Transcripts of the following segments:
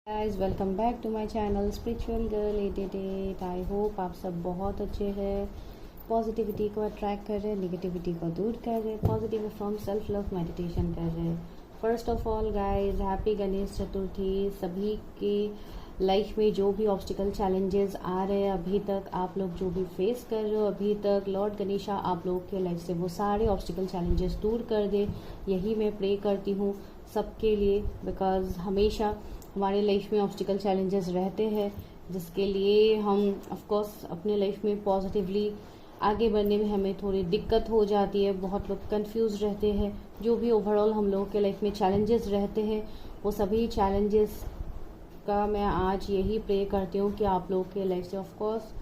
Guys welcome back to my channel spiritual girl 88। I hope आप सब बहुत अच्छे हैं, पॉजिटिविटी को अट्रैक्ट कर रहे हैं, निगेटिविटी को दूर कर रहे हैं, positive from self love meditation कर रहे हैं। First of all guys happy Ganesh Chaturthi. सभी की लाइफ में जो भी ऑब्स्टिकल चैलेंजेस आ रहे हैं, अभी तक आप लोग जो भी फेस कर रहे हो, अभी तक लॉर्ड गणेशा आप लोग के लाइफ से वो सारे ऑब्स्टिकल चैलेंजेस दूर कर दे। यही मैं प्रे करती हूँ सबके लिए, बिकॉज हमेशा हमारे लाइफ में ऑब्स्टिकल चैलेंजेस रहते हैं, जिसके लिए हम ऑफ कोर्स अपने लाइफ में पॉजिटिवली आगे बढ़ने में हमें थोड़ी दिक्कत हो जाती है। बहुत लोग कंफ्यूज रहते हैं। जो भी ओवरऑल हम लोगों के लाइफ में चैलेंजेस रहते हैं, वो सभी चैलेंजेस का मैं आज यही प्रे करती हूँ कि आप लोगों के लाइफ से ऑफ कोर्स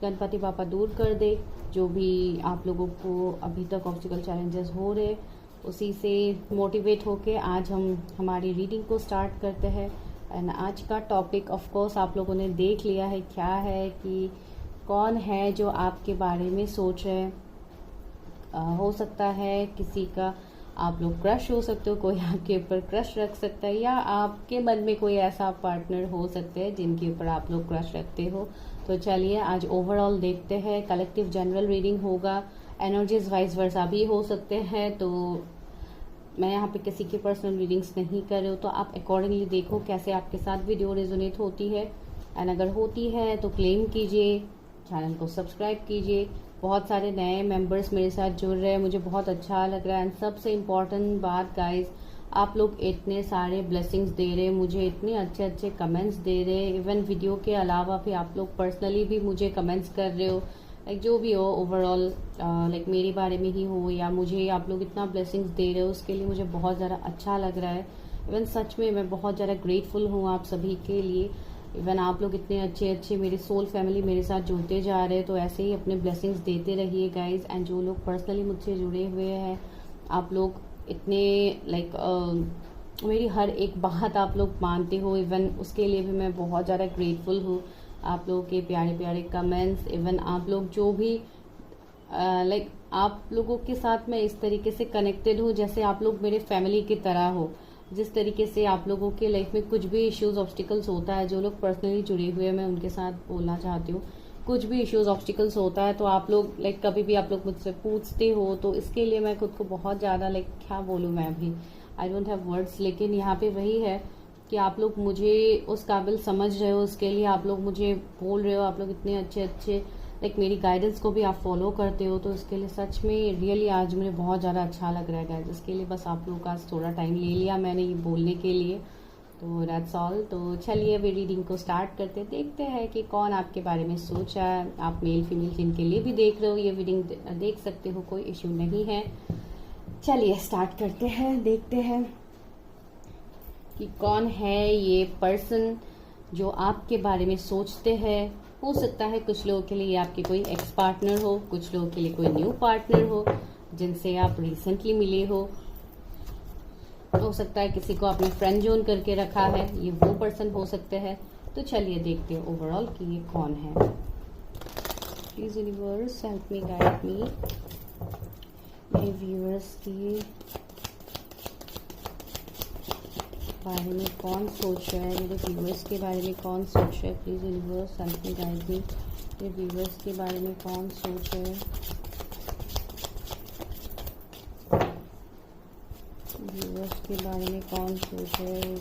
गणपति बापा दूर कर दे। जो भी आप लोगों को अभी तक ऑब्स्टिकल चैलेंजेस हो रहे, उसी से मोटिवेट होके आज हम हमारी रीडिंग को स्टार्ट करते हैं। एंड आज का टॉपिक ऑफ कोर्स आप लोगों ने देख लिया है क्या है, कि कौन है जो आपके बारे में सोच रहे हैं। हो सकता है किसी का आप लोग क्रश हो सकते हो, कोई आपके ऊपर क्रश रख सकता है, या आपके मन में कोई ऐसा पार्टनर हो सकते हैं जिनके ऊपर आप लोग क्रश रखते हो। तो चलिए आज ओवरऑल देखते हैं। कलेक्टिव जनरल रीडिंग होगा, एनर्जीज वाइज वर्सा भी हो सकते हैं। तो मैं यहाँ पे किसी की पर्सनल रीडिंग्स नहीं कर रही हूँ, तो आप अकॉर्डिंगली देखो कैसे आपके साथ वीडियो रेजोनेट होती है। एंड अगर होती है तो क्लेम कीजिए, चैनल को सब्सक्राइब कीजिए। बहुत सारे नए मेंबर्स मेरे साथ जुड़ रहे हैं, मुझे बहुत अच्छा लग रहा है। एंड सबसे इम्पॉर्टेंट बात गाइज, आप लोग इतने सारे ब्लेसिंग्स दे रहे हैं मुझे, इतने अच्छे अच्छे कमेंट्स दे रहे हैं। इवन वीडियो के अलावा भी आप लोग पर्सनली भी मुझे कमेंट्स कर रहे हो, लाइक जो भी हो ओवरऑल, लाइक मेरे बारे में ही हो या मुझे आप लोग इतना ब्लेसिंग्स दे रहे हो, उसके लिए मुझे बहुत ज़्यादा अच्छा लग रहा है। इवन सच में मैं बहुत ज़्यादा ग्रेटफुल हूँ आप सभी के लिए। इवन आप लोग इतने अच्छे अच्छे मेरे सोल फैमिली मेरे साथ जुड़ते जा रहे हैं, तो ऐसे ही अपने ब्लेसिंग्स देते रहिए गाइज। एंड जो लोग पर्सनली मुझसे जुड़े हुए हैं, आप लोग इतने लाइक मेरी हर एक बात आप लोग मानते हो, इवन उसके लिए भी मैं बहुत ज़्यादा ग्रेटफुल हूँ। आप लोगों के प्यारे प्यारे कमेंट्स, इवन आप लोग जो भी लाइक आप लोगों के साथ मैं इस तरीके से कनेक्टेड हूँ जैसे आप लोग मेरे फैमिली की तरह हो। जिस तरीके से आप लोगों के लाइफ में कुछ भी इश्यूज ऑब्स्टिकल्स होता है, जो लोग पर्सनली जुड़े हुए हैं मैं उनके साथ बोलना चाहती हूँ, कुछ भी इश्यूज ऑब्स्टिकल्स होता है तो आप लोग लाइक कभी भी आप लोग मुझसे पूछते हो, तो इसके लिए मैं खुद को बहुत ज़्यादा लाइक क्या बोलूँ, मैं अभी आई डोंट हैव वर्ड्स। लेकिन यहाँ पे वही है कि आप लोग मुझे उस काबिल समझ रहे हो, उसके लिए आप लोग मुझे बोल रहे हो, आप लोग इतने अच्छे अच्छे लाइक मेरी गाइडेंस को भी आप फॉलो करते हो, तो इसके लिए सच में रियली आज मुझे बहुत ज़्यादा अच्छा लग रहा है गाइज। इसके लिए बस आप लोगों का थोड़ा टाइम ले लिया मैंने ये बोलने के लिए, तो दैट्स ऑल। तो चलिए अभी रीडिंग को स्टार्ट करते, देखते हैं कि कौन आपके बारे में सोच रहा है। आप मेल फीमेल जिनके लिए भी देख रहे हो ये रीडिंग देख सकते हो, कोई इश्यू नहीं है। चलिए स्टार्ट करते हैं, देखते हैं कि कौन है ये पर्सन जो आपके बारे में सोचते हैं। हो सकता है कुछ लोगों के लिए ये आपके कोई एक्स पार्टनर हो, कुछ लोगों के लिए कोई न्यू पार्टनर हो जिनसे आप रिसेंटली मिले हो सकता है किसी को आपने फ्रेंड जोन करके रखा है, ये वो पर्सन हो सकते हैं। तो चलिए देखते हैं ओवरऑल कि ये कौन है। Please universe help me, guide me. मेरे व्यूअर्स की बारे में कौन सोच रहा है, मेरे व्यूअर्स के बारे में कौन सोच रहा है, please universe help me guide me. मेरे व्यूअर्स के बारे में कौन सोच रहा है, व्यूअर्स के बारे में कौन सोच रहा है।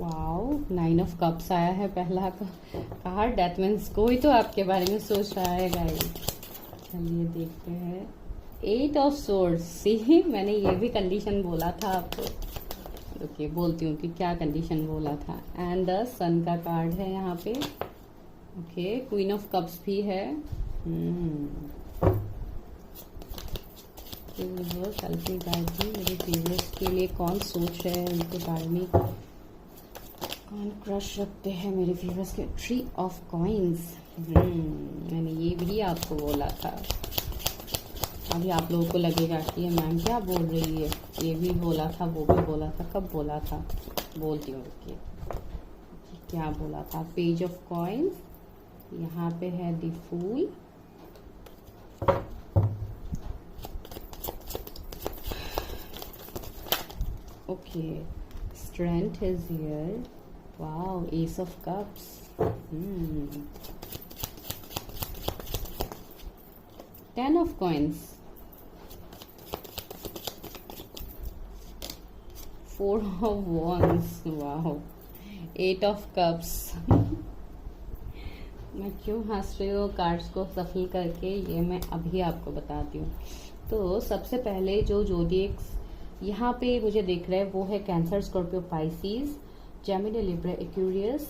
वाओ, 9 ऑफ कप्स आया है पहला कार्ड, दैट मीन्स कोई तो आपके बारे में सोच रहा है गाइस। चलिए देखते हैं। 8 ऑफ सोर्ड्स, सी मैंने ये भी कंडीशन बोला था आपको। ओके, बोलती हूँ कि क्या कंडीशन बोला था। एंड द सन का कार्ड है यहाँ पे। ओके, क्वीन ऑफ कप्स भी है। हेल्प मी गाइड मी, मेरे व्यूअर्स के लिए कौन सोच रहे हैं, उनके बारे में कौन क्रश रखते हैं मेरे व्यूअर्स के। ट्री ऑफ कॉइन्स, मैंने ये भी आपको बोला था। अभी आप लोगों को लगेगा कि ये मैम क्या बोल रही है, ये भी बोला था वो भी बोला था, कब बोला था, बोलती हूँ कि क्या बोला था। पेज ऑफ कॉइन्स, यहाँ पे है the fool. Okay, Strength is here. Wow, Ace of Cups. Ten of Coins. Four of Wands. Wow. Eight of Cups. मैं क्यों हंस रही हूँ कार्ड्स को सफल करके, ये मैं अभी आपको बताती हूँ। तो सबसे पहले जो जोडिएक्स यहाँ पे मुझे दिख रहा है वो है cancer, Scorpio, Pisces, Gemini, Libra, Aquarius,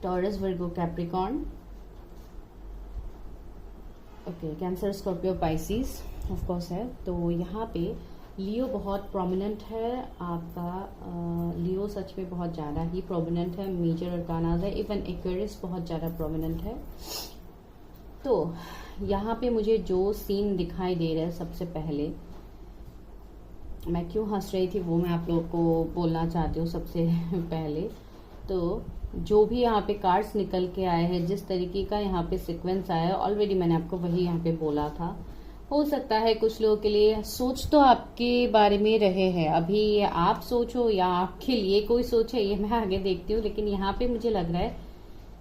taurus, Virgo, Capricorn. Okay, cancer, Scorpio, Pisces of course है। तो यहाँ पे लियो बहुत प्रोमिनेंट है आपका। लियो सच में बहुत ज़्यादा ही प्रोमिनेंट है, मेजर अरकानाज है। इवन एक्वेरियस बहुत ज़्यादा प्रोमिनेंट है। तो यहाँ पे मुझे जो सीन दिखाई दे रहा है, सबसे पहले मैं क्यों हंस रही थी वो मैं आप लोगों को बोलना चाहती हूँ। सबसे पहले तो जो भी यहाँ पे कार्ड्स निकल के आए हैं, जिस तरीके का यहाँ पे सीक्वेंस आया है, ऑलरेडी मैंने आपको वही यहाँ पे बोला था। हो सकता है कुछ लोगों के लिए सोच तो आपके बारे में रहे हैं, अभी आप सोचो या आपके लिए कोई सोचे, ये मैं आगे देखती हूँ। लेकिन यहाँ पे मुझे लग रहा है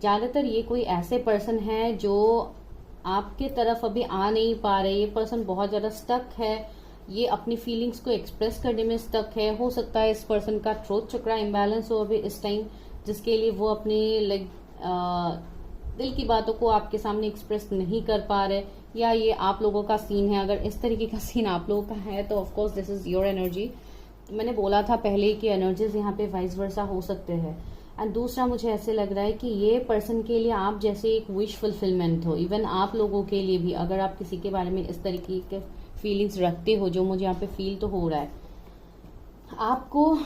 ज्यादातर ये कोई ऐसे पर्सन है जो आपके तरफ अभी आ नहीं पा रहे। ये पर्सन बहुत ज्यादा स्टक है, ये अपनी फीलिंग्स को एक्सप्रेस करने में स्टक है। हो सकता है इस पर्सन का थ्रोट चक्रा इम्बैलेंस हो अभी इस टाइम, जिसके लिए वो अपनी दिल की बातों को आपके सामने एक्सप्रेस नहीं कर पा रहे, या ये आप लोगों का सीन है। अगर इस तरीके का सीन आप लोगों का है तो of course this is your energy. मैंने बोला था पहले कि एनर्जीज यहाँ पे वाइस वर्सा हो सकते हैं। एंड दूसरा मुझे ऐसे लग रहा है कि ये पर्सन के लिए आप जैसे एक विश फुलफिलमेंट हो। इवन आप लोगों के लिए भी, अगर आप किसी के बारे में इस तरीके के फीलिंग्स रखते हो, जो मुझे यहाँ पे फील तो हो रहा है, आपको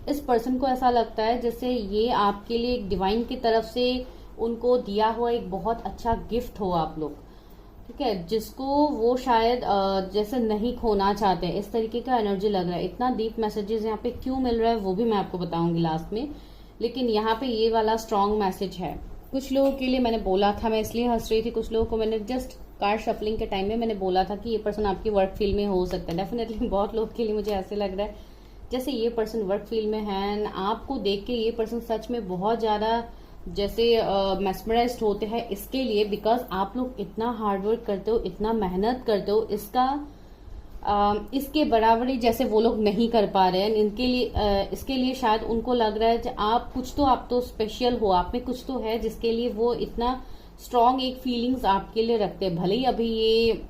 इस पर्सन को ऐसा लगता है जैसे ये आपके लिए एक डिवाइन की तरफ से उनको दिया हुआ एक बहुत अच्छा गिफ्ट हो आप लोग, ठीक है, जिसको वो शायद जैसे नहीं खोना चाहते। इस तरीके का एनर्जी लग रहा है। इतना डीप मैसेजेस यहाँ पे क्यों मिल रहा है वो भी मैं आपको बताऊंगी लास्ट में। लेकिन यहाँ पे ये वाला स्ट्रॉन्ग मैसेज है। कुछ लोगों के लिए मैंने बोला था, मैं इसलिए हंस रही थी, कुछ लोगों को मैंने जस्ट कार्ड शफलिंग के टाइम में मैंने बोला था कि ये पर्सन आपकी वर्क फील्ड में हो सकता है। डेफिनेटली बहुत लोग के लिए मुझे ऐसे लग रहा है जैसे ये पर्सन वर्क फील्ड में है। आपको देख के ये पर्सन सच में बहुत ज्यादा जैसे मेस्मराइज्ड होते हैं इसके लिए, बिकॉज आप लोग इतना हार्डवर्क करते हो, इतना मेहनत करते हो, इसके बराबरी जैसे वो लोग नहीं कर पा रहे हैं। इनके लिए इसके लिए शायद उनको लग रहा है कि आप तो स्पेशल हो, आप में कुछ तो है जिसके लिए वो इतना स्ट्रॉन्ग एक फीलिंग्स आपके लिए रखते हैं। भले ही अभी ये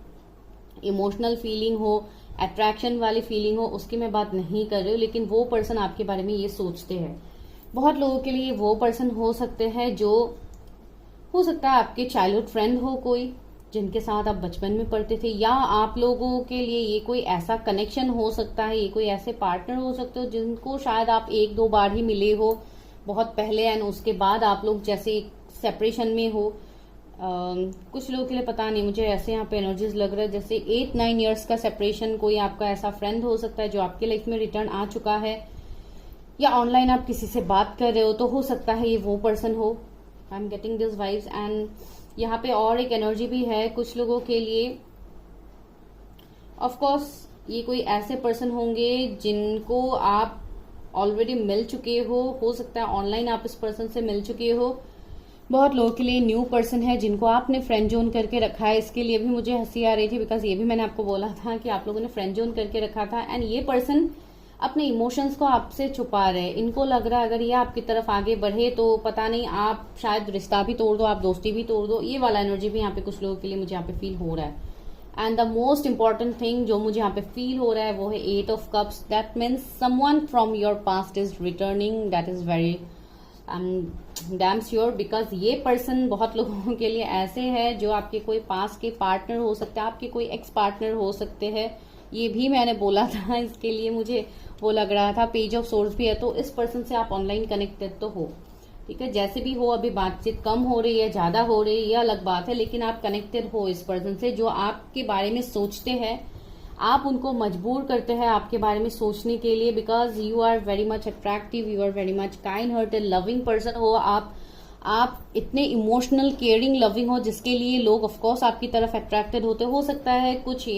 इमोशनल फीलिंग हो, अट्रैक्शन वाली फीलिंग हो, उसकी मैं बात नहीं कर रही हूँ, लेकिन वो पर्सन आपके बारे में ये सोचते हैं। बहुत लोगों के लिए वो पर्सन हो सकते हैं जो हो सकता है आपके चाइल्डहुड फ्रेंड हो, कोई जिनके साथ आप बचपन में पढ़ते थे, या आप लोगों के लिए ये कोई ऐसा कनेक्शन हो सकता है, ये कोई ऐसे पार्टनर हो सकते हो जिनको शायद आप एक दो बार ही मिले हो बहुत पहले, एंड उसके बाद आप लोग जैसे सेपरेशन में हो। कुछ लोगों के लिए पता नहीं, मुझे ऐसे यहाँ पे एनर्जीज लग रहा है जैसे 8-9 इयर्स का सेपरेशन। कोई आपका ऐसा फ्रेंड हो सकता है जो आपके लाइफ में रिटर्न आ चुका है, या ऑनलाइन आप किसी से बात कर रहे हो तो हो सकता है ये वो पर्सन हो। I am getting this vibes. And यहाँ पे और एक एनर्जी भी है कुछ लोगों के लिए। ऑफ कोर्स ये कोई ऐसे पर्सन होंगे जिनको आप ऑलरेडी मिल चुके हो सकता है ऑनलाइन आप इस पर्सन से मिल चुके हो। बहुत लोगों के लिए न्यू पर्सन है जिनको आपने फ्रेंड जोन करके रखा है। इसके लिए भी मुझे हंसी आ रही थी, बिकॉज ये भी मैंने आपको बोला था कि आप लोगों ने फ्रेंड जोन करके रखा था। एंड ये पर्सन अपने इमोशंस को आपसे छुपा रहे हैं। इनको लग रहा है अगर ये आपकी तरफ आगे बढ़े तो पता नहीं, आप शायद रिश्ता भी तोड़ दो, आप दोस्ती भी तोड़ दो। ये वाला एनर्जी भी यहाँ पे कुछ लोगों के लिए मुझे यहाँ पे फील हो रहा है। And the most important thing जो मुझे यहाँ पे फील हो रहा है वो है 8 of cups. That means someone from your past is returning. That is very damn sure, because ये पर्सन बहुत लोगों के लिए ऐसे है जो आपके कोई पास के पार्टनर हो सकते हैं, आपके कोई एक्स पार्टनर हो सकते हैं। ये भी मैंने बोला था, इसके लिए मुझे वो लग रहा था। पेज ऑफ सोर्स भी है, तो इस पर्सन से आप ऑनलाइन कनेक्टेड तो हो, ठीक है, जैसे भी हो। अभी बातचीत कम हो रही है, ज्यादा हो रही है, ये अलग बात है, लेकिन आप कनेक्टेड हो इस पर्सन से जो आपके बारे में सोचते हैं। आप उनको मजबूर करते हैं आपके बारे में सोचने के लिए, because you are very much attractive, you are very much kind hearted loving person हो। आप इतने इमोशनल केयरिंग लविंग हो जिसके लिए लोग ऑफकोर्स आपकी तरफ अट्रैक्टेड होते हो सकता है। कुछ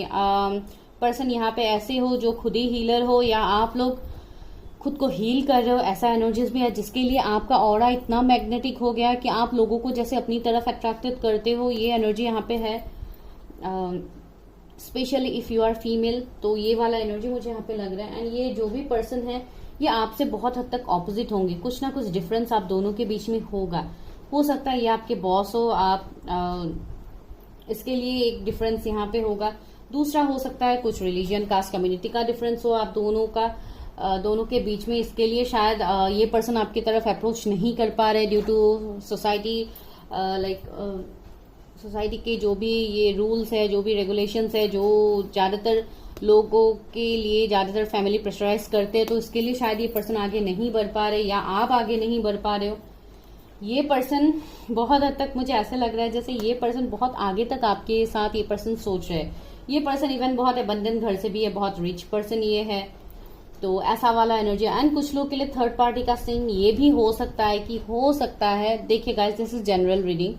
पर्सन यहाँ पे ऐसे हो जो खुद ही हीलर हो, या आप लोग खुद को हील कर रहे हो, ऐसा एनर्जीज भी है जिसके लिए आपका ऑरा इतना मैग्नेटिक हो गया कि आप लोगों को जैसे अपनी तरफ अट्रैक्टेड करते हो, ये एनर्जी यहाँ पे है। Specially if you are female, तो ये वाला एनर्जी मुझे यहाँ पे लग रहा है। एंड ये जो भी पर्सन है ये आपसे बहुत हद तक ऑपोजिट होंगे, कुछ ना कुछ डिफरेंस आप दोनों के बीच में होगा। हो सकता है ये आपके बॉस हो, आप इसके लिए एक डिफरेंस यहाँ पे होगा। दूसरा हो सकता है कुछ रिलीजन, कास्ट, कम्युनिटी का डिफरेंस हो आप दोनों के बीच में, इसके लिए शायद ये पर्सन आपकी तरफ अप्रोच नहीं कर पा रहे ड्यू टू सोसाइटी, सोसाइटी के जो भी ये रूल्स है, जो भी रेगुलेशंस है, जो ज्यादातर लोगों के लिए ज्यादातर फैमिली प्रेशराइज करते हैं, तो इसके लिए शायद ये पर्सन आगे नहीं बढ़ पा रहे या आप आगे नहीं बढ़ पा रहे हो। ये पर्सन बहुत हद तक मुझे ऐसा लग रहा है जैसे ये पर्सन बहुत आगे तक आपके साथ ये पर्सन सोच रहे हैं। ये पर्सन इवन बहुत अबंडेंट घर से भी है, बहुत रिच पर्सन ये है, तो ऐसा वाला एनर्जी। एंड कुछ लोग के लिए थर्ड पार्टी का सीन ये भी हो सकता है कि हो सकता है, देखिए guys this is general reading,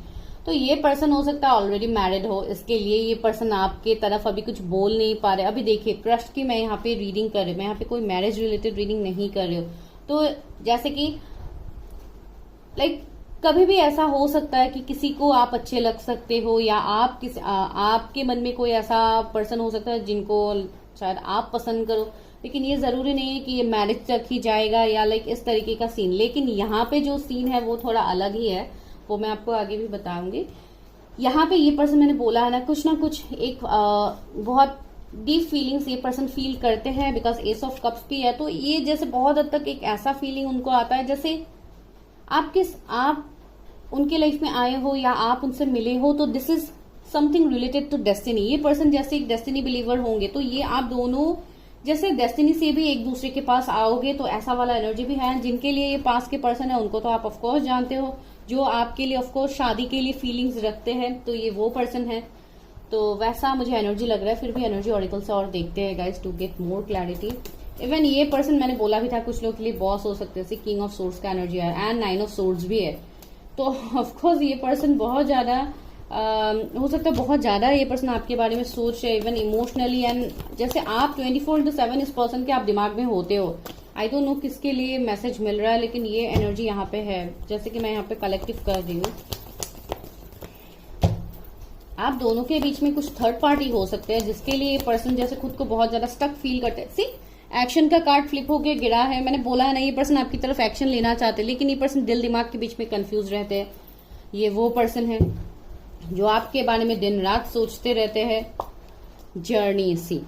तो ये पर्सन हो सकता है ऑलरेडी मैरिड हो, इसके लिए ये पर्सन आपके तरफ अभी कुछ बोल नहीं पा रहे। अभी देखिए ट्रस्ट की मैं यहाँ पे रीडिंग कर रही हूँ, मैं यहाँ पे कोई मैरिज रिलेटेड रीडिंग नहीं कर रही हूँ। तो जैसे कि कभी भी ऐसा हो सकता है कि किसी को आप अच्छे लग सकते हो, या आपके मन में कोई ऐसा पर्सन हो सकता है जिनको शायद आप पसंद करो, लेकिन ये जरूरी नहीं है कि ये मैरिज तक ही जाएगा या इस तरीके का सीन। लेकिन यहाँ पे जो सीन है वो थोड़ा अलग ही है, वो मैं आपको आगे भी बताऊंगी। यहाँ पे ये पर्सन मैंने बोला है ना कुछ एक बहुत डीप फीलिंग्स ये पर्सन फील करते हैं, बिकॉज एस ऑफ कप्स भी है। तो ये जैसे बहुत हद तक एक ऐसा फीलिंग उनको आता है जैसे आप उनके लाइफ में आए हो या आप उनसे मिले हो, तो this is something related to destiny. ये पर्सन जैसे एक डेस्टिनी बिलीवर होंगे, तो ये आप दोनों जैसे डेस्टिनी से भी एक दूसरे के पास आओगे, तो ऐसा वाला एनर्जी भी है। जिनके लिए ये पास के पर्सन है उनको तो आप ऑफकोर्स जानते हो, जो आपके लिए ऑफकोर्स शादी के लिए फीलिंग्स रखते हैं, तो ये वो पर्सन है। तो वैसा मुझे एनर्जी लग रहा है। फिर भी एनर्जी ऑरिकल से और देखते हैं guys to get more clarity. Even ये पर्सन मैंने बोला भी था कुछ लोग के लिए बॉस हो सकते हैं, किंग ऑफ सोर्ड्स का एनर्जी है एंड 9 ऑफ सोर्ड्स भी है। तो ऑफकोर्स ये पर्सन बहुत ज्यादा हो सकता है बहुत ज्यादा ये पर्सन आपके बारे में सोच रहे, इवन इमोशनली। एंड जैसे आप 24/7 इस पर्सन के आप दिमाग में होते हो। आई डोंट नो किसके लिए मैसेज मिल रहा है, लेकिन ये एनर्जी यहाँ पे है। जैसे कि मैं यहाँ पे कलेक्टिव कर रही हूँ, आप दोनों के बीच में कुछ थर्ड पार्टी हो सकते हैं जिसके लिए ये पर्सन जैसे खुद को बहुत ज्यादा स्टक फील करते हैं। सी एक्शन का कार्ड फ्लिप होके गिरा है, मैंने बोला है ना ये पर्सन आपकी तरफ एक्शन लेना चाहते हैं, लेकिन ये पर्सन दिल दिमाग के बीच में कंफ्यूज रहते हैं। ये वो पर्सन है जो आपके बारे में दिन रात सोचते रहते हैं। जर्नी सी,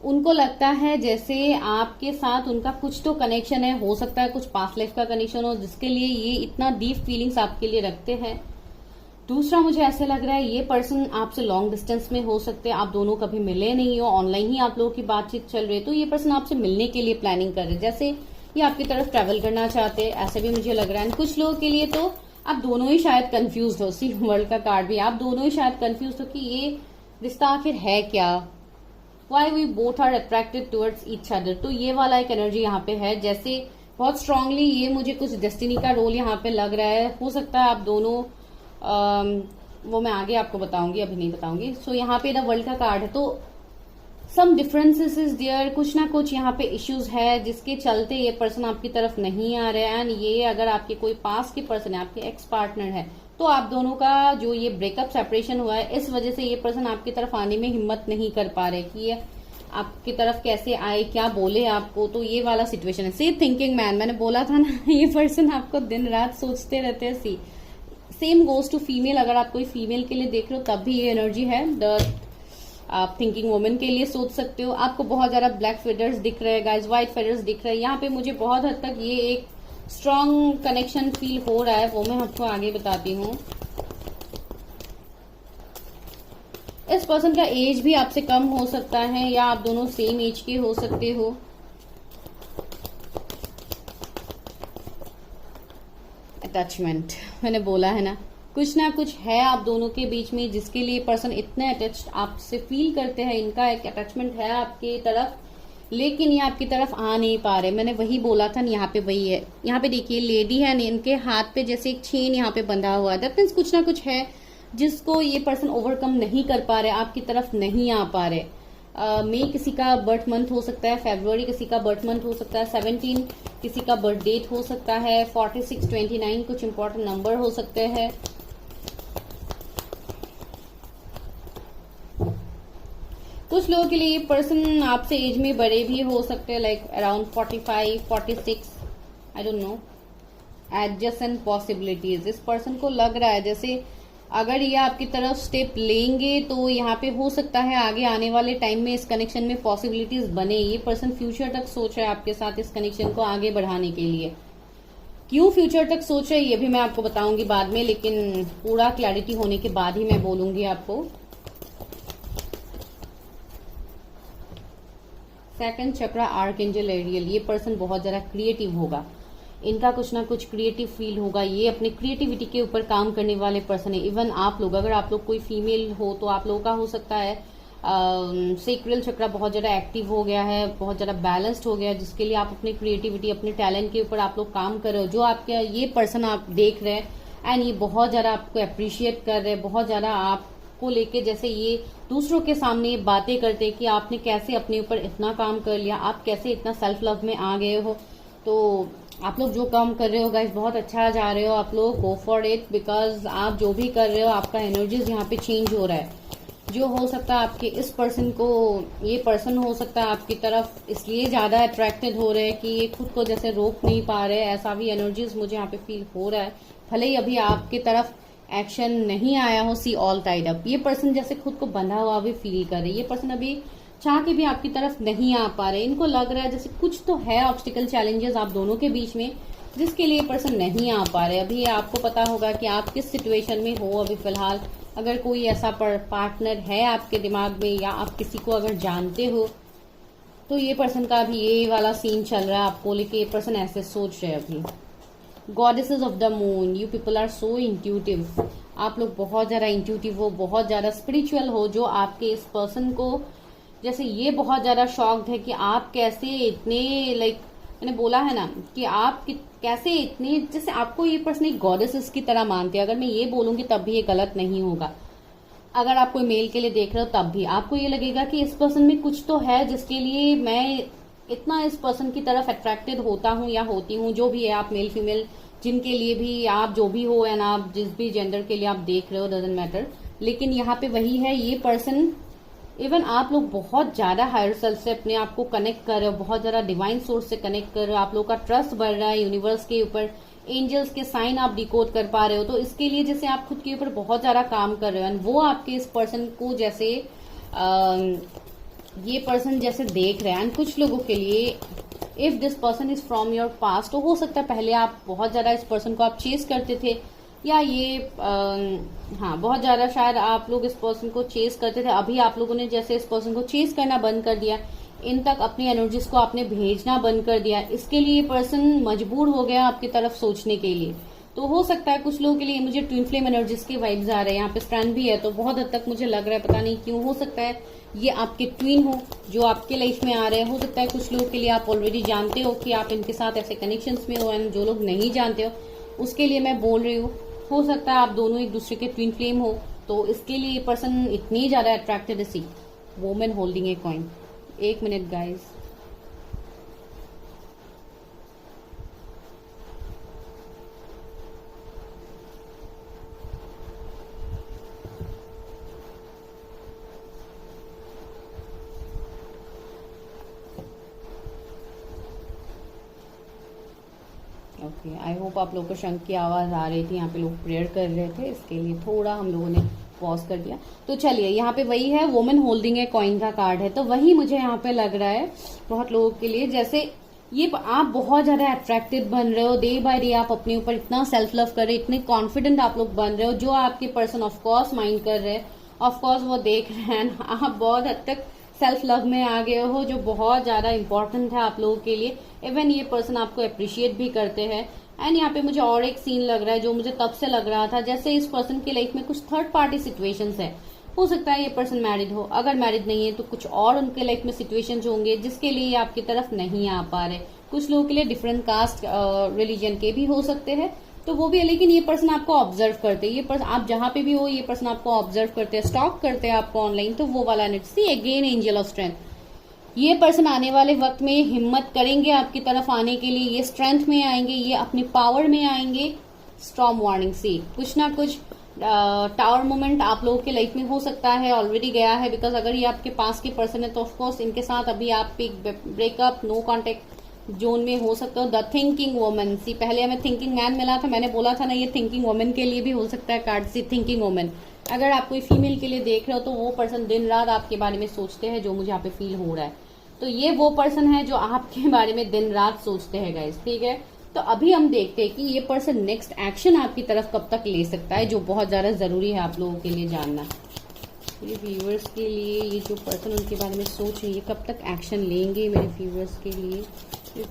उनको लगता है जैसे आपके साथ उनका कुछ तो कनेक्शन है, हो सकता है कुछ पास्ट लाइफ का कनेक्शन हो, जिसके लिए ये इतना डीप फीलिंग्स आपके लिए रखते हैं। दूसरा मुझे ऐसे लग रहा है ये पर्सन आपसे लॉन्ग डिस्टेंस में हो सकते हैं, आप दोनों कभी मिले नहीं हो, ऑनलाइन ही आप लोगों की बातचीत चल रही है। तो ये पर्सन आपसे मिलने के लिए प्लानिंग कर रहे हैं, जैसे ये आपकी तरफ ट्रैवल करना चाहते हैं, ऐसे भी मुझे लग रहा है। कुछ लोगों के लिए तो आप दोनों ही शायद कंफ्यूज हो, सी वर्ल्ड का कार्ड भी, आप दोनों ही शायद कंफ्यूज हो कि ये रिश्ता आखिर है क्या, why we both are attracted towards each other. तो ये वाला एक एनर्जी यहाँ पे है, जैसे बहुत स्ट्रांगली ये मुझे कुछ डेस्टिनी का रोल यहाँ पे लग रहा है। हो सकता है आप दोनों वो मैं आगे आपको बताऊंगी, अभी नहीं बताऊंगी। सो यहाँ पे द वर्ल्ड का कार्ड है, तो सम डिफरेंसेस इज देयर, कुछ ना कुछ यहाँ पे इश्यूज है जिसके चलते ये पर्सन आपकी तरफ नहीं आ रहे हैं। एंड ये अगर आपके कोई पास के पर्सन है, आपके एक्स पार्टनर है, तो आप दोनों का जो ये ब्रेकअप सेपरेशन हुआ है, इस वजह से ये पर्सन आपकी तरफ आने में हिम्मत नहीं कर पा रहे कि ये आपकी तरफ कैसे आए, क्या बोले आपको। तो ये वाला सिचुएशन है। सी थिंकिंग मैन, मैंने बोला था ना ये पर्सन आपको दिन रात सोचते रहते हैं। सी सेम गोज टू फीमेल, अगर आप कोई फीमेल के लिए देख रहे हो तब भी ये एनर्जी है। द आप थिंकिंग वुमेन के लिए सोच सकते हो। आपको बहुत ज्यादा ब्लैक फेदर्स दिख रहे हैं गाइस, व्हाइट फेदर्स दिख रहे हैं। यहाँ पे मुझे बहुत हद तक ये एक स्ट्रॉन्ग कनेक्शन फील हो रहा है, वो मैं आपको आगे बताती हूँ। इस पर्सन का एज भी आपसे कम हो सकता है या आप दोनों सेम एज के हो सकते हो। अटैचमेंट, मैंने बोला है ना कुछ है आप दोनों के बीच में जिसके लिए पर्सन इतने अटैच्ड आपसे फील करते हैं। इनका एक अटैचमेंट है आपकी तरफ, लेकिन ये आपकी तरफ आ नहीं पा रहे। मैंने वही बोला था, यहाँ पे वही है। यहाँ पे देखिए लेडी है, इनके हाथ पे जैसे एक चेन यहाँ पे बंधा हुआ है। दैट मीन्स कुछ ना कुछ है जिसको ये पर्सन ओवरकम नहीं कर पा रहे, आपकी तरफ नहीं आ पा रहे। मई किसी का बर्थ मंथ हो सकता है, फरवरी किसी का बर्थ मंथ हो सकता है, 17 किसी का बर्थ डेट हो सकता है, 46, 29 कुछ इंपॉर्टेंट नंबर हो सकते हैं। कुछ लोगों के लिए ये पर्सन आपसे एज में बड़े भी हो सकते हैं, like around 45, 46, I don't know. Adjacent possibilities, इस पर्सन को लग रहा है जैसे अगर ये आपकी तरफ स्टेप लेंगे तो यहाँ पे हो सकता है आगे आने वाले टाइम में इस कनेक्शन में पॉसिबिलिटीज बने। ये पर्सन फ्यूचर तक सोच रहा है आपके साथ इस कनेक्शन को आगे बढ़ाने के लिए। क्यों फ्यूचर तक सोच रहे हैं ये भी मैं आपको बताऊंगी बाद में, लेकिन पूरा क्लैरिटी होने के बाद ही मैं बोलूंगी आपको। सेकंड चक्रा आर्कएंजल एरियल, ये पर्सन बहुत ज्यादा क्रिएटिव होगा, इनका कुछ ना कुछ क्रिएटिव फील होगा। ये अपने क्रिएटिविटी के ऊपर काम करने वाले पर्सन है। इवन आप लोग, अगर आप लोग कोई फीमेल हो तो आप लोगों का हो सकता है सेक्रल चक्रा बहुत ज्यादा एक्टिव हो गया है, बहुत ज्यादा बैलेंस्ड हो गया है, जिसके लिए आप अपनी क्रिएटिविटी, अपने टैलेंट के ऊपर आप लोग काम कर रहे हो। जो आपके ये पर्सन आप देख रहे हैं एंड ये बहुत ज्यादा आपको अप्रिशिएट कर रहे हैं, बहुत ज्यादा आपको लेके जैसे ये दूसरों के सामने ये बातें करते हैं कि आपने कैसे अपने ऊपर इतना काम कर लिया, आप कैसे इतना सेल्फ लव में आ गए हो। तो आप लोग जो काम कर रहे हो गाइस बहुत अच्छा जा रहे हो, आप लोग गो फॉर इट, बिकॉज आप जो भी कर रहे हो आपका एनर्जीज यहाँ पे चेंज हो रहा है। जो हो सकता है आपके इस पर्सन को, ये पर्सन हो सकता है आपकी तरफ इसलिए ज्यादा अट्रैक्टेड हो रहे हैं कि ये खुद को जैसे रोक नहीं पा रहे, ऐसा भी एनर्जीज मुझे यहाँ पे फील हो रहा है। भले ही अभी आपकी तरफ एक्शन नहीं आया हो, सी ऑल टाइड अप, ये पर्सन जैसे खुद को बंधा हुआ भी फील कर रहे। ये पर्सन अभी चाह के भी आपकी तरफ नहीं आ पा रहे, इनको लग रहा है जैसे कुछ तो है ऑब्स्टिकल चैलेंजेस आप दोनों के बीच में, जिसके लिए पर्सन नहीं आ पा रहे। अभी आपको पता होगा कि आप किस सिचुएशन में हो अभी फिलहाल। अगर कोई ऐसा पार्टनर है आपके दिमाग में या आप किसी को अगर जानते हो तो ये पर्सन का अभी ये वाला सीन चल रहा है आपको लेके, ये पर्सन ऐसे सोच रहे हैं अभी। Goddesses of the moon, you people are so intuitive, आप लोग बहुत ज्यादा इंट्यूटिव हो, बहुत ज्यादा स्पिरिचुअल हो। जो आपके इस पर्सन को जैसे ये बहुत ज्यादा शॉक्ड है कि आप कैसे इतने, लाइक मैंने बोला है ना कि आप कैसे इतने, जैसे आपको ये पर्सन एक गॉडेसेस की तरह मानते हैं। अगर मैं ये बोलूंगी तब भी ये गलत नहीं होगा। अगर आप कोई मेल के लिए देख रहे हो तब भी आपको ये लगेगा कि इस पर्सन में कुछ तो है जिसके लिए मैं इतना इस पर्सन की तरफ अट्रैक्टेड होता हूँ या होती हूँ। जो भी है आप मेल फीमेल जिनके लिए भी आप जो भी हो एंड आप जिस भी जेंडर के लिए आप देख रहे हो, डजंट मैटर। लेकिन यहाँ पे वही है, ये पर्सन, इवन आप लोग बहुत ज्यादा हायर सेल्फ से अपने आप को कनेक्ट कर रहे हो, बहुत ज्यादा डिवाइन सोर्स से कनेक्ट कर रहे हो, आप लोग का ट्रस्ट बढ़ रहा है यूनिवर्स के ऊपर, एंजल्स के साइन आप डिकोड कर पा रहे हो। तो इसके लिए जैसे आप खुद के ऊपर बहुत ज्यादा काम कर रहे हो एंड वो आपके इस पर्सन को जैसे ये पर्सन जैसे देख रहे हैं। एंड कुछ लोगों के लिए if this person is from your past, तो हो सकता है पहले आप बहुत ज्यादा इस पर्सन को आप चेस करते थे, या ये हाँ बहुत ज्यादा शायद आप लोग इस पर्सन को चेस करते थे। अभी आप लोगों ने जैसे इस पर्सन को चेस करना बंद कर दिया, इन तक अपनी एनर्जीज को आपने भेजना बंद कर दिया। इसके लिए पर्सन मजबूर हो गया आपकी तरफ सोचने के लिए। तो हो सकता है कुछ लोगों के लिए, मुझे ट्विन फ्लेम एनर्जीज के वाइब्स आ रहे हैं, यहाँ पे स्ट्रैंड भी है, तो बहुत हद तक मुझे लग रहा है, पता नहीं क्यों, हो सकता है ये आपके ट्विन हो जो आपके लाइफ में आ रहे हैं। हो सकता है कुछ लोगों के लिए आप ऑलरेडी जानते हो कि आप इनके साथ ऐसे कनेक्शंस में हो, एंड जो लोग नहीं जानते हो उसके लिए मैं बोल रही हूँ। हो सकता है आप दोनों एक दूसरे के ट्विन फ्लेम हो, तो इसके लिए पर्सन इतनी ज्यादा अट्रैक्टेड है। सी वुमन होल्डिंग ए कॉइन, एक minute guys, okay I hope आप लोगों को शंख की आवाज आ रही थी। यहाँ पे लोग प्रेयर कर रहे थे, इसके लिए थोड़ा हम लोगों ने पॉज कर दिया। तो चलिए, यहाँ पे वही है, वुमन होल्डिंग ए कॉइन का कार्ड है। तो वही मुझे यहाँ पे लग रहा है बहुत लोगों के लिए, जैसे ये आप बहुत ज्यादा अट्रैक्टिव बन रहे हो, डे बाय डे आप अपने ऊपर इतना सेल्फ लव कर रहे हो, इतने कॉन्फिडेंट आप लोग बन रहे हो। जो आपके पर्सन ऑफकोर्स माइंड कर रहे हैं, ऑफकोर्स वो देख रहे हैं, आप बहुत हद तक सेल्फ लव में आ गए हो, जो बहुत ज्यादा इंपॉर्टेंट है आप लोगों के लिए। इवन ये पर्सन आपको अप्रिशिएट भी करते हैं। एंड यहाँ पे मुझे और एक सीन लग रहा है जो मुझे तब से लग रहा था, जैसे इस पर्सन की लाइफ में कुछ थर्ड पार्टी सिचुएशंस है। हो सकता है ये पर्सन मैरिड हो, अगर मैरिड नहीं है तो कुछ और उनके लाइफ में सिचुएशंस होंगे जिसके लिए ये आपकी तरफ नहीं आ पा रहे। कुछ लोगों के लिए डिफरेंट कास्ट रिलीजन के भी हो सकते हैं, तो वो भी है, लेकिन ये पर्सन आपको ऑब्जर्व करते हैं, ये पर्सन आप जहां पे भी हो ये पर्सन आपको ऑब्जर्व करते हैं, स्टॉक करते हैं आपको ऑनलाइन, तो वो वाला net see again angel of strength. ये पर्सन आने वाले वक्त में हिम्मत करेंगे आपकी तरफ आने के लिए, ये स्ट्रेंथ में आएंगे, ये अपने पावर में आएंगे। स्टॉर्म वार्निंग सी कुछ ना कुछ टावर मोमेंट आप लोगों के लाइफ में हो सकता है, ऑलरेडी गया है, बिकॉज अगर ये आपके पास के पर्सन है तो ऑफकोर्स इनके साथ अभी आप एक ब्रेकअप नो कॉन्टेक्ट जोन में हो सकते हो। द थिंकिंग वुमन सी, पहले हमें थिंकिंग मैन मिला था, मैंने बोला था ना ये थिंकिंग वुमन के लिए भी हो सकता है कार्ड सी थिंकिंग वुमन। अगर आप कोई फीमेल के लिए देख रहे हो तो वो पर्सन दिन रात आपके बारे में सोचते हैं, जो मुझे यहाँ पे फील हो रहा है। तो ये वो पर्सन है जो आपके बारे में दिन रात सोचते हैं गाइस, ठीक है। तो अभी हम देखते हैं कि ये पर्सन नेक्स्ट एक्शन आपकी तरफ कब तक ले सकता है, जो बहुत ज्यादा जरूरी है आप लोगों के लिए जानना। ये व्यूअर्स के लिए ये जो पर्सन उनके बारे में सोच रही है कब तक एक्शन लेंगे मेरे व्यूअर्स के लिए,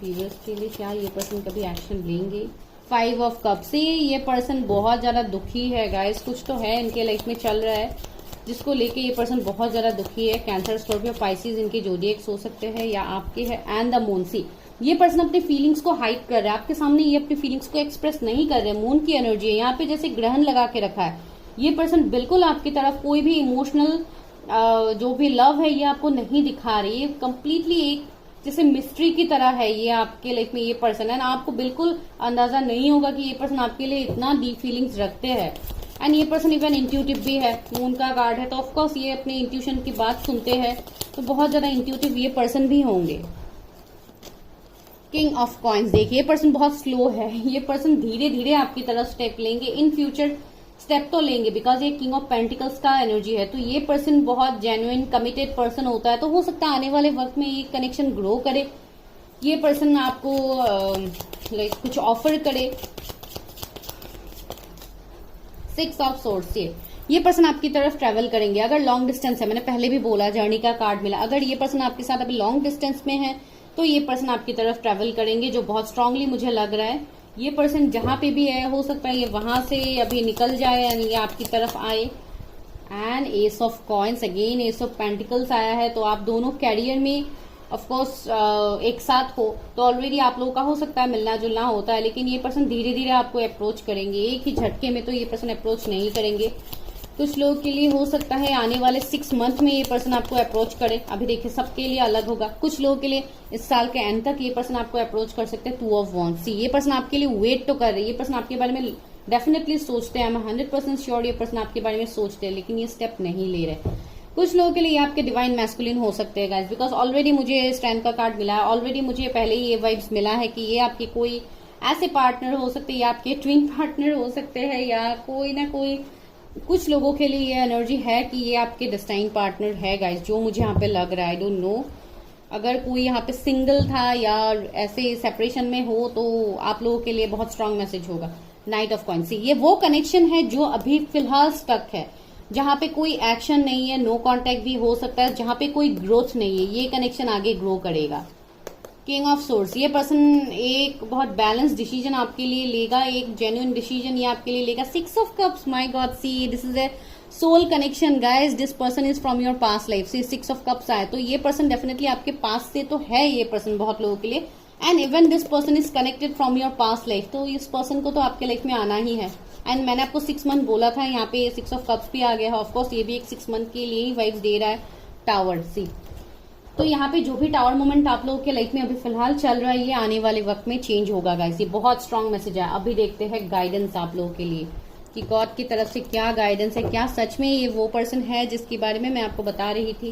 व्यूअर्स के लिए क्या ये पर्सन कभी एक्शन लेंगे। 5 ऑफ कप से ये पर्सन बहुत ज्यादा दुखी है गाइस, कुछ तो है इनके लाइफ में चल रहा है जिसको लेके ये पर्सन बहुत ज्यादा दुखी है। कैंसर, स्कॉर्पियो, पाइसिस इनके जोडिएक्स हो सकते हैं या आपके है। एंड द मून सी, ये पर्सन अपनी फीलिंग्स को हाइड कर रहा है आपके सामने, ये अपनी फीलिंग्स को एक्सप्रेस नहीं कर रहे। मून की एनर्जी है यहाँ पे, जैसे ग्रहण लगा के रखा है। ये पर्सन बिल्कुल आपकी तरफ कोई भी इमोशनल जो भी लव है ये आपको नहीं दिखा रही है, कंप्लीटली एक जैसे मिस्ट्री की तरह है ये आपके लाइफ में। ये पर्सन है ना, आपको बिल्कुल अंदाजा नहीं होगा कि ये पर्सन आपके लिए इतना डीप फीलिंग्स रखते हैं। एंड ये पर्सन इवन इंट्यूटिव भी है, मून का कार्ड है, तो ऑफकोर्स ये अपने इंट्यूशन की बात सुनते हैं, तो बहुत ज्यादा इंट्यूटिव ये पर्सन भी होंगे। किंग ऑफ कॉइन्स, देखिए ये पर्सन बहुत स्लो है, ये पर्सन धीरे धीरे आपकी तरफ स्टेप लेंगे, इन फ्यूचर स्टेप तो लेंगे, बिकॉज ये किंग ऑफ पेंटिकल्स का एनर्जी है। तो ये पर्सन बहुत जेन्युइन कमिटेड पर्सन होता है, तो हो सकता है आने वाले वक्त में ये कनेक्शन ग्रो करे, ये पर्सन आपको लाइक कुछ ऑफर करे। 6 ऑफ सोर्ड्स, ये पर्सन आपकी तरफ ट्रेवल करेंगे अगर लॉन्ग डिस्टेंस है, मैंने पहले भी बोला जर्नी का कार्ड मिला, अगर ये पर्सन आपके साथ अभी लॉन्ग डिस्टेंस में है तो ये पर्सन आपकी तरफ ट्रेवल करेंगे, जो बहुत स्ट्रांगली मुझे लग रहा है। ये पर्सन जहां पे भी है हो सकता है ये वहां से अभी निकल जाए यानी ये आपकी तरफ आए। And S of coins, again S of pentacles आया है, तो आप दोनों कैरियर में ऑफकोर्स एक साथ हो तो ऑलरेडी आप लोगों का हो सकता है मिलना जुलना होता है, लेकिन ये पर्सन धीरे धीरे आपको अप्रोच करेंगे, एक ही झटके में तो ये पर्सन अप्रोच नहीं करेंगे। कुछ लोगों के लिए हो सकता है आने वाले 6 मंथ में ये पर्सन आपको अप्रोच करे, अभी देखिए सबके लिए अलग होगा। कुछ लोगों के लिए इस साल के एंड तक ये पर्सन आपको अप्रोच कर सकते हैं। 2 ऑफ वॉन्ड्स, सी ये पर्सन आपके लिए वेट तो कर रही है, ये पर्सन आपके बारे में डेफिनेटली सोचते हैं, मैं 100% श्योर ये पर्सन आपके बारे में सोचते हैं, लेकिन ये स्टेप नहीं ले रहे। कुछ लोगों के लिए आपके डिवाइन मैस्कुलिन हो सकते हैं गाइस, बिकॉज ऑलरेडी मुझे स्ट्रेंथ का कार्ड मिला है, ऑलरेडी मुझे पहले ही ये वाइब्स मिला है कि ये आपके कोई ऐसे पार्टनर हो सकते हैं या आपके ट्विन पार्टनर हो सकते हैं या कोई ना कोई, कुछ लोगों के लिए ये एनर्जी है कि ये आपके डेस्टाइन पार्टनर है गाइस, जो मुझे यहाँ पे लग रहा है। आई डोंट नो अगर कोई यहाँ पे सिंगल था या ऐसे सेपरेशन में हो तो आप लोगों के लिए बहुत स्ट्रांग मैसेज होगा। नाइट ऑफ कॉइन्स, ये वो कनेक्शन है जो अभी फिलहाल स्टक है, जहां पे कोई एक्शन नहीं है, नो कांटेक्ट भी हो सकता है, जहां पे कोई ग्रोथ नहीं है, ये कनेक्शन आगे ग्रो करेगा। किंग ऑफ सोर्स, ये पर्सन एक बहुत बैलेंस डिसीजन आपके लिए लेगा, एक जेन्युइन डिसीजन ये आपके लिए लेगा। 6 of cups, my god, see this is a soul connection guys, this person is from your past life. से 6 ऑफ कप्स आए तो ये पर्सन डेफिनेटली आपके पास से तो है, ये पर्सन बहुत लोगों के लिए। And even this person is connected from your past life, तो इस पर्सन को तो आपके लाइफ में आना ही है। एंड मैंने आपको 6 मंथ बोला था, यहाँ पे 6 ऑफ कप्स भी आ गया है, ऑफकोर्स ये भी एक 6 मंथ के लिए ही वाइब्स दे रहा है। टावर, सी तो यहाँ पे जो भी टावर मोमेंट आप लोगों के लाइफ में अभी फिलहाल चल रहा है ये आने वाले वक्त में चेंज होगा गाइस, ये बहुत स्ट्रांग मैसेज है। अभी देखते हैं गाइडेंस आप लोगों के लिए कि गॉड की तरफ से क्या गाइडेंस है, क्या सच में ये वो पर्सन है जिसके बारे में मैं आपको बता रही थी।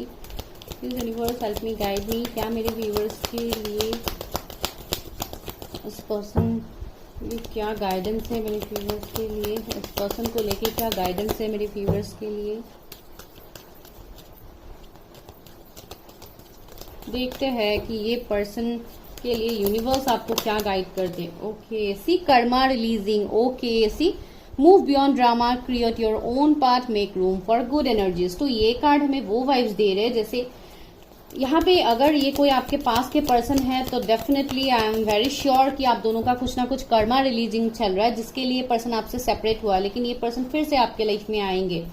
Universe help me, guide me, क्या मेरे व्यूअर्स के लिए उस पर्सन ये क्या गाइडेंस है मेरे व्यूअर्स के लिए, इस पर्सन को लेके क्या गाइडेंस है मेरे व्यूअर्स के लिए। देखते हैं कि ये पर्सन के लिए यूनिवर्स आपको क्या गाइड करते। Okay, see karma releasing, okay, see move beyond drama, create your own path, make room for good energies. तो ये कार्ड हमें वो वाइब्स दे रहे हैं जैसे यहाँ पे अगर ये कोई आपके पास के पर्सन है तो definitely I am very sure कि आप दोनों का कुछ ना कुछ कर्मा रिलीजिंग चल रहा है, जिसके लिए पर्सन आपसे सेपरेट हुआ, लेकिन ये पर्सन फिर से आपके लाइफ में आएंगे,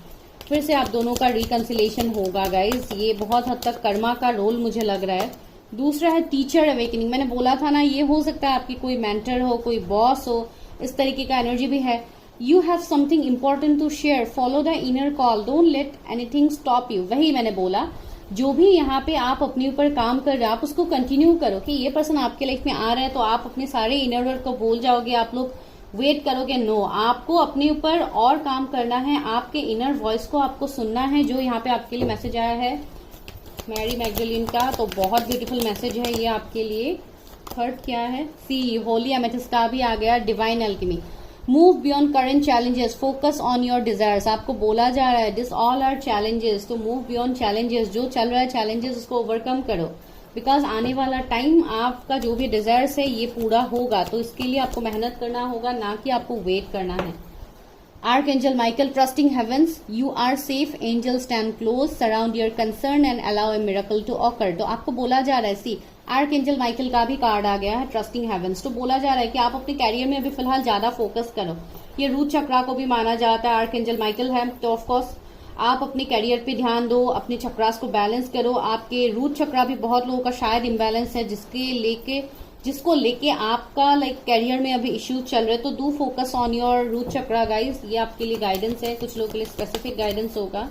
फिर से आप दोनों का रिकंसिलेशन होगा गाइज। ये बहुत हद तक कर्मा का रोल मुझे लग रहा है। दूसरा है टीचर अवेकनिंग, मैंने बोला था ना ये हो सकता है आपकी कोई मेंटर हो, कोई बॉस हो, इस तरीके का एनर्जी भी है। You have something important to share, follow the inner call, don't let anything stop you. वही मैंने बोला, जो भी यहाँ पे आप अपने ऊपर काम कर रहे हैं आप उसको कंटिन्यू करो कि ये पर्सन आपके लाइफ में आ रहा है तो आप अपने सारे इनर वर्क को भूल जाओगे, आप लोग वेट करोगे। नो, आपको अपने ऊपर और काम करना है, आपके इनर वॉइस को आपको सुनना है। जो यहाँ पे आपके लिए मैसेज आया है मैरी मैगडलिन का, तो बहुत ब्यूटीफुल मैसेज है ये आपके लिए। थर्ड क्या है, सी होली एमेथिस्ट का भी आ गया, divine alchemy. Move beyond current challenges, focus on your desires. आपको बोला जा रहा है दिस ऑल आर चैलेंजेस, तो मूव बियॉन्ड चैलेंजेस, जो चल रहा है चैलेंजेस उसको ओवरकम करो, बिकॉज आने वाला टाइम आपका जो भी डिजायर्स है ये पूरा होगा, तो इसके लिए आपको मेहनत करना होगा, ना कि आपको वेट करना है। Archangel Michael, trusting heavens, you are safe, angels stand close, surround your concern and allow a miracle to occur। तो आपको बोला जा रहा है, सी आर्कएंजल माइकल का भी कार्ड आ गया है, ट्रस्टिंग हेवंस। तो बोला जा रहा है कि आप अपने कैरियर में अभी फिलहाल ज्यादा फोकस करो। ये रूट चक्रा को भी माना जाता है, आर्कएंजल माइकल है, तो ऑफकोर्स आप अपने कैरियर पे ध्यान दो, अपने चक्रास को बैलेंस करो। आपके रूट चक्रा भी बहुत लोगों का शायद इम्बैलेंस है, जिसको लेके आपका कैरियर में अभी इश्यूज चल रहे, तो do focus on your root chakra guys. ये आपके लिए गाइडेंस है, कुछ लोगों के लिए स्पेसिफिक गाइडेंस होगा।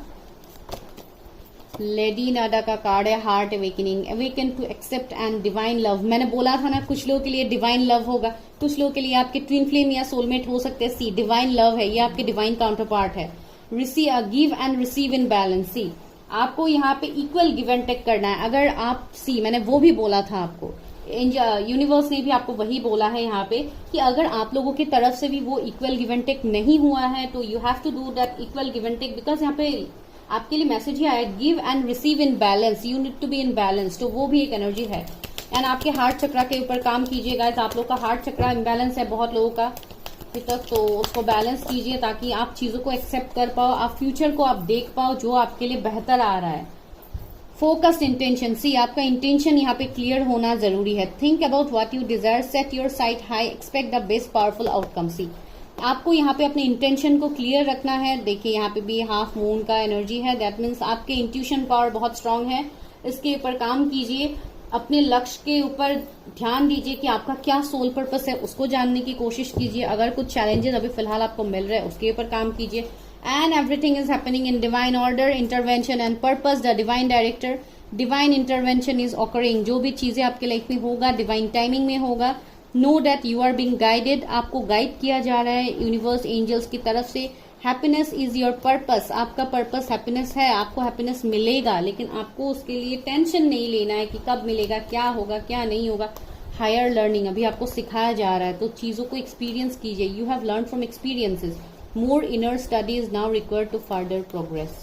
लेडी नाडा का कार्ड है, heart awakening, awaken to accept and divine love. मैंने बोला था ना, कुछ लोगों के लिए डिवाइन लव होगा, कुछ लोगों के लिए आपके ट्विन फ्लेम या सोलमेट हो सकते हैं। सी डिवाइन लव है, ये आपके डिवाइन काउंटर पार्ट है। Give and receive in balance. See आपको यहाँ पे इक्वल गिव एंड टेक करना है। अगर आप मैंने वो भी बोला था आपको, यूनिवर्स ने भी आपको वही बोला है यहाँ पे कि अगर आप लोगों की तरफ से भी वो इक्वल गिव एंड टेक नहीं हुआ है तो you have to do that equal give and take, because यहाँ पे आपके लिए मैसेज ही आया, give and receive in balance, you need to be in balance. तो वो भी एक एनर्जी है। एंड आपके हार्ट चक्रा के ऊपर काम कीजिएगा। आप लोग का हार्ट चक्रा इम्बैलेंस है बहुत लोगों का अभी तक, तो उसको बैलेंस कीजिए ताकि आप चीजों को एक्सेप्ट कर पाओ, आप फ्यूचर को आप देख पाओ जो आपके लिए बेहतर आ रहा है। फोकस्ड इंटेंशन, सी आपका इंटेंशन यहाँ पे क्लियर होना जरूरी है। Think about what you desire, set your sight high, expect the best powerful outcome. See आपको यहाँ पे अपने इंटेंशन को क्लियर रखना है। देखिए यहाँ पे भी हाफ मून का एनर्जी है, दैट मीन्स आपके इंट्यूशन पावर बहुत स्ट्रांग है, इसके ऊपर काम कीजिए। अपने लक्ष्य के ऊपर ध्यान दीजिए कि आपका क्या सोल पर्पस है, उसको जानने की कोशिश कीजिए। अगर कुछ चैलेंजेस अभी फिलहाल आपको मिल रहे हैं उसके ऊपर काम कीजिए। And everything is happening in divine order, intervention and purpose, the divine director, divine intervention is occurring. जो भी चीजें आपके लाइफ में होगा डिवाइन टाइमिंग में होगा। Know that you are being guided, आपको गाइड किया जा रहा है यूनिवर्स एंजल्स की तरफ से। हैप्पीनेस इज योर पर्पस, आपका पर्पस हैप्पीनेस है, आपको हैप्पीनेस मिलेगा, लेकिन आपको उसके लिए टेंशन नहीं लेना है कि कब मिलेगा, क्या होगा क्या नहीं होगा। हायर लर्निंग अभी आपको सिखाया जा रहा है, तो चीजों को एक्सपीरियंस कीजिए। You have learn from experiences, more inner study is now required to further progress.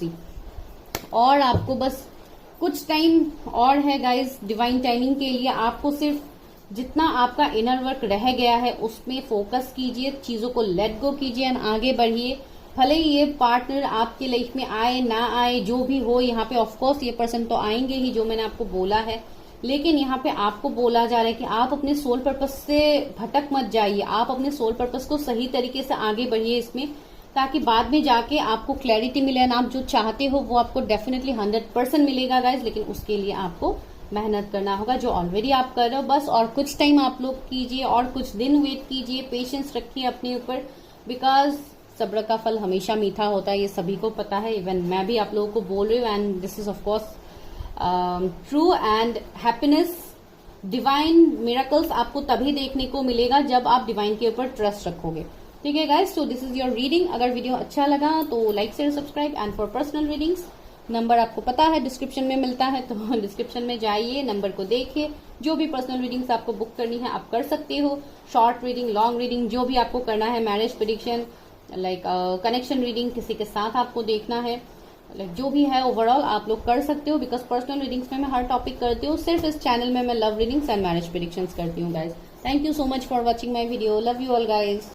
और आपको बस कुछ टाइम और है गाइज डिवाइन टाइमिंग के लिए। आपको सिर्फ जितना आपका इनर वर्क रह गया है उसमें फोकस कीजिए, चीजों को लेट गो कीजिए एंड आगे बढ़िए। भले ही ये पार्टनर आपके लाइफ में आए ना आए, जो भी हो, यहाँ पे ऑफकोर्स ये पर्सन तो आएंगे ही जो मैंने आपको बोला है, लेकिन यहाँ पे आपको बोला जा रहा है कि आप अपने सोल पर्पस से भटक मत जाइए, आप अपने सोल पर्पस को सही तरीके से आगे बढ़िए इसमें, ताकि बाद में जाके आपको क्लैरिटी मिले एंड आप जो चाहते हो वो आपको डेफिनेटली 100% मिलेगा गाइज। लेकिन उसके लिए आपको मेहनत करना होगा, जो ऑलरेडी आप कर रहे हो बस। और कुछ टाइम आप लोग कीजिए और कुछ दिन वेट कीजिए, पेशेंस रखिए अपने ऊपर, बिकॉज सब्र का फल हमेशा मीठा होता है, ये सभी को पता है। इवन मैं भी आप लोगों को बोल रही हूँ and this is of course true. And happiness, divine miracles आपको तभी देखने को मिलेगा जब आप डिवाइन के ऊपर ट्रस्ट रखोगे। ठीक है guys, so this is your reading. अगर वीडियो अच्छा लगा तो like share subscribe. And for personal readings number आपको पता है डिस्क्रिप्शन में मिलता है, तो डिस्क्रिप्शन में जाइए, नंबर को देखिए। जो भी पर्सनल रीडिंग्स आपको बुक करनी है आप कर सकते हो। शॉर्ट रीडिंग, लॉन्ग रीडिंग, जो भी आपको करना है, मैरिज प्रेडिक्शन, कनेक्शन रीडिंग, किसी के साथ आपको देखना है, जो भी है ओवरऑल आप लोग कर सकते हो। बिकॉज पर्सनल रीडिंग्स में मैं हर टॉपिक करती हूँ, सिर्फ इस चैनल में मैं love readings and marriage predictions करती हूँ guys. Thank you so much for watching my video, love you all guys.